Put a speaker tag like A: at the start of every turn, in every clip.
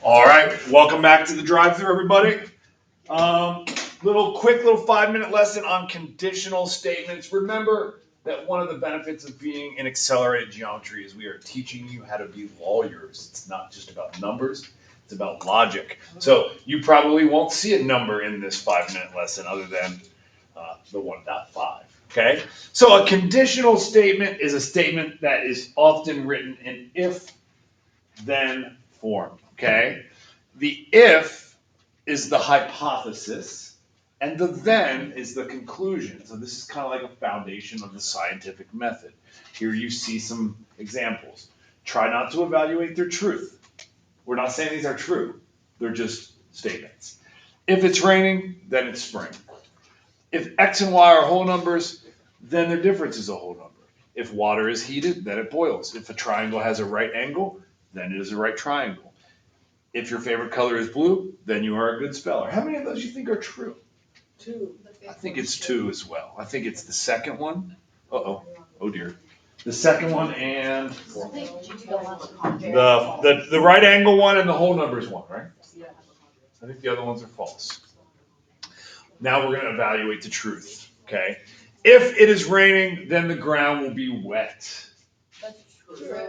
A: All right, welcome back to the drive-thru, everybody. Quick little 5-minute lesson on conditional statements. Remember that one of the benefits of being in accelerated geometry is we are teaching you how to be lawyers. It's not just about numbers, it's about logic. So you probably won't see a number in this 5-minute lesson other than the 1.5. Okay? So a conditional statement is a statement that is often written in if-then form. Okay? The if is the hypothesis, and the then is the conclusion. So this is kind of like a foundation of the scientific method. Here you see some examples. Try not to evaluate their truth. We're not saying these are true. They're just statements. If it's raining, then it's spring. If X and Y are whole numbers, then their difference is a whole number. If water is heated, then it boils. If a triangle has a right angle, then it is a right triangle. If your favorite color is blue, then you are a good speller. How many of those do you think are true?
B: 2.
A: I think it's 2 as well. I think it's the second one. Oh dear. The second one and the right angle one and the whole numbers one, right? I think the other ones are false. Now we're going to evaluate the truth, okay? If it is raining, then the ground will be wet.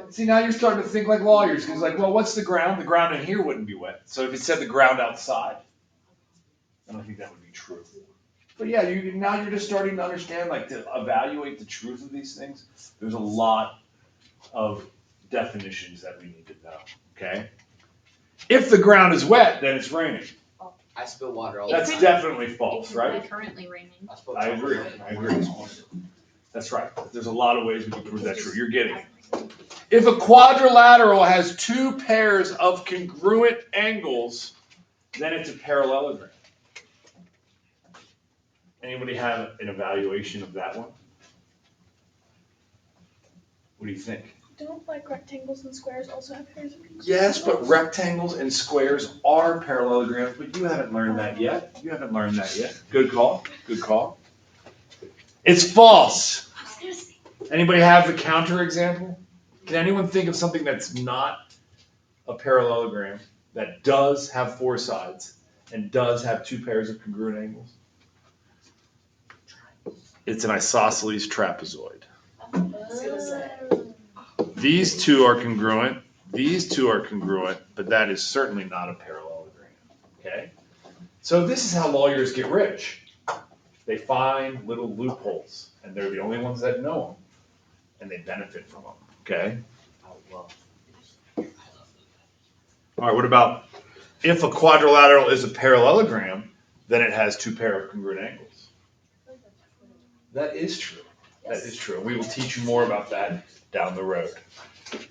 A: See, now you're starting to think like lawyers, because like, well, what's the ground? The ground in here wouldn't be wet. So if it said the ground outside, I don't think that would be true. But yeah, now you're just starting to understand, like, to evaluate the truth of these things. There's a lot of definitions that we need to know, okay? If the ground is wet, then it's raining.
C: I spill water all the
A: That's
C: time.
A: definitely false, right?
D: It's currently raining.
A: I agree. That's right. There's a lot of ways we can prove that true. You're getting it. If a quadrilateral has 2 pairs of congruent angles, then it's a parallelogram. Anybody have an evaluation of that one? What do you think?
B: Don't like rectangles and squares also have pairs of angles?
A: Yes, but rectangles and squares are parallelograms, but you haven't learned that yet. Good call. It's false. Anybody have the counter example? Can anyone think of something that's not a parallelogram, that does have 4 sides and does have 2 pairs of congruent angles? It's an isosceles trapezoid. These two are congruent, but that is certainly not a parallelogram, okay? So this is how lawyers get rich. They find little loopholes, and they're the only ones that know them, and they benefit from them, okay? All right, what about if a quadrilateral is a parallelogram, then it has 2 pairs of congruent angles? That is true. That is true. We will teach you more about that down the road.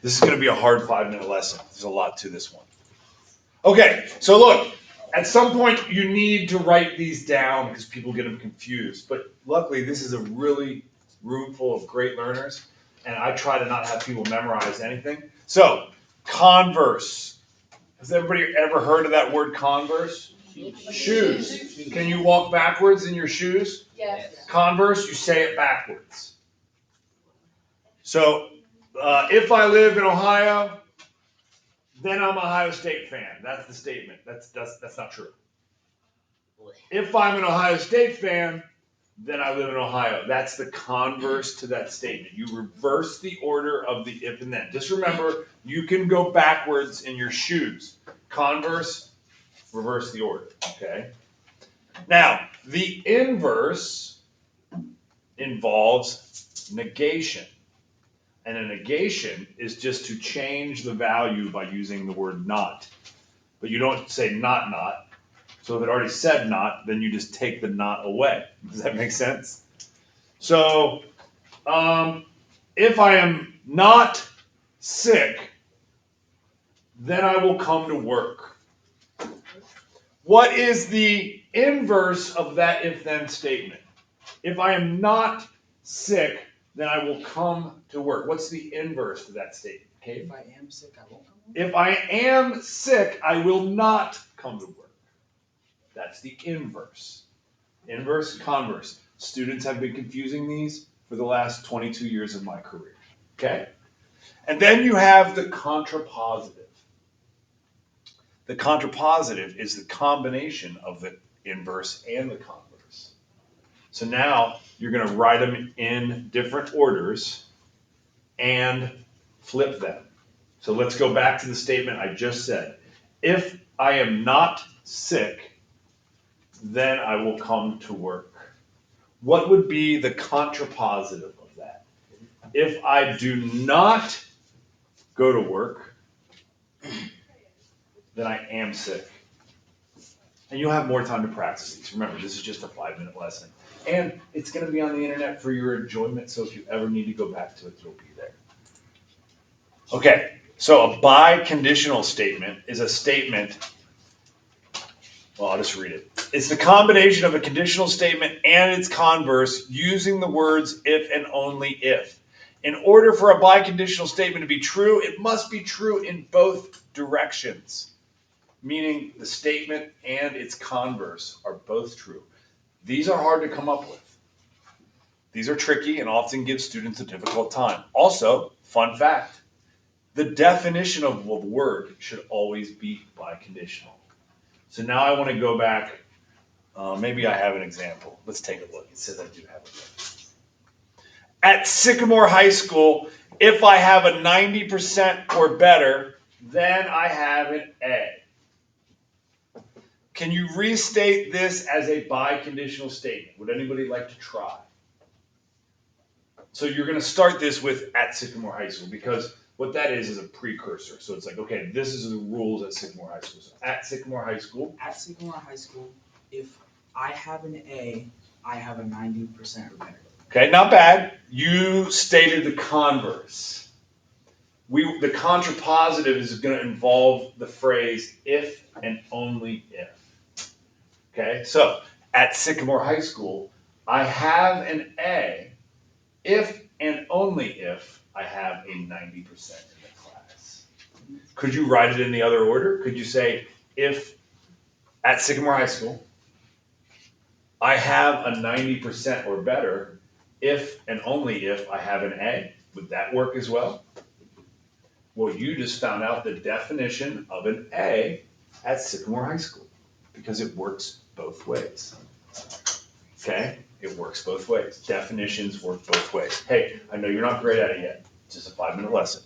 A: This is going to be a hard 5-minute lesson. There's a lot to this one. Okay, so look, at some point you need to write these down because people get them confused. But luckily, this is a really room full of great learners, and I try to not have people memorize anything. So, converse. Has everybody ever heard of that word converse? Shoes. Can you walk backwards in your shoes?
B: Yes.
A: Converse, you say it backwards. So, if I live in Ohio, then I'm an Ohio State fan. That's the statement. That's not true. If I'm an Ohio State fan, then I live in Ohio. That's the converse to that statement. You reverse the order of the if and then. Just remember, you can go backwards in your shoes. Converse, reverse the order, okay? Now, the inverse involves negation. And a negation is just to change the value by using the word not. But you don't say not. So if it already said not, then you just take the not away. Does that make sense? So if I am not sick, then I will come to work. What is the inverse of that if-then statement? If I am not sick, then I will come to work. What's the inverse to that statement? Okay.
C: If I am sick, I won't come.
A: If I am sick, I will not come to work. That's the inverse. Inverse, converse. Students have been confusing these for the last 22 years of my career. Okay? And then you have the contra-positive. The contra-positive is the combination of the inverse and the converse. So now you're going to write them in different orders and flip them. So let's go back to the statement I just said. If I am not sick, then I will come to work. What would be the contra-positive of that? If I do not go to work, then I am sick. And you'll have more time to practice these. Remember, this is just a 5-minute lesson. And it's going to be on the internet for your enjoyment, so if you ever need to go back to it, it'll be there. Okay, so a biconditional statement is a statement, well, I'll just read it. It's the combination of a conditional statement and its converse using the words if and only if. In order for a biconditional statement to be true, it must be true in both directions, meaning the statement and its converse are both true. These are hard to come up with. These are tricky and often give students a difficult time. Also, fun fact, the definition of a word should always be biconditional. So now I want to go back. Maybe I have an example. Let's take a look. It says I do have a. At Sycamore High School, if I have a 90% or better, then I have an A. Can you restate this as a biconditional statement? Would anybody like to try? So you're going to start this with at Sycamore High School because what that is a precursor. So it's like, okay, this is the rules at Sycamore High School. So at Sycamore High School.
C: At Sycamore High School, if I have an A, I have a 90% or better.
A: Okay, not bad. You stated the converse. The contra-positive is going to involve the phrase if and only if. Okay, so at Sycamore High School, I have an A if and only if I have a 90% in the class. Could you write it in the other order? Could you say if at Sycamore High School, I have a 90% or better if and only if I have an A? Would that work as well? Well, you just found out the definition of an A at Sycamore High School because it works both ways. Okay? It works both ways. Definitions work both ways. Hey, I know you're not great at it yet. It's just a 5-minute lesson.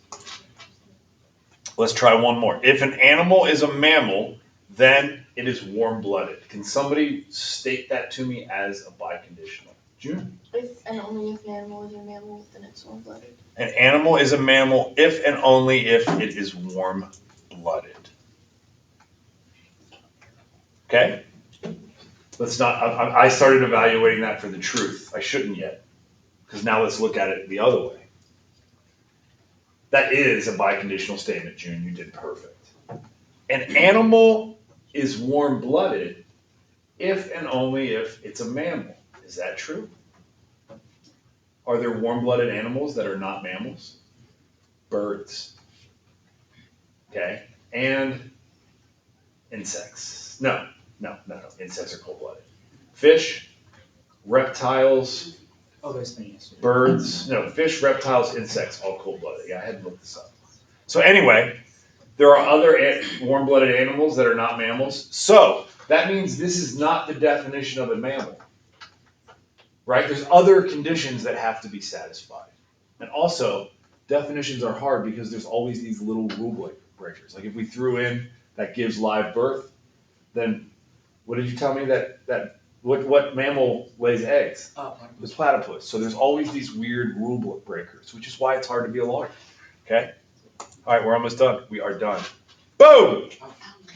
A: Let's try one more. If an animal is a mammal, then it is warm-blooded. Can somebody state that to me as a biconditional? June?
B: If and only if an animal is a mammal, then it's warm-blooded.
A: An animal is a mammal if and only if it is warm-blooded. Okay? Let's not, I started evaluating that for the truth. I shouldn't yet. Because now let's look at it the other way. That is a biconditional statement, June. You did perfect. An animal is warm-blooded if and only if it's a mammal. Is that true? Are there warm-blooded animals that are not mammals? Birds. Okay? And insects. No. Insects are cold-blooded. Fish, reptiles, birds. No, fish, reptiles, insects, all cold-blooded. Yeah, I had to look this up. So anyway, there are other warm-blooded animals that are not mammals. So that means this is not the definition of a mammal. Right? There's other conditions that have to be satisfied. And also, definitions are hard because there's always these little rule breakers. Like if we threw in that gives live birth, then what did you tell me what mammal lays eggs? The platypus. So there's always these weird rule breakers, which is why it's hard to be a lawyer. Okay? All right, we're almost done. We are done. Boom!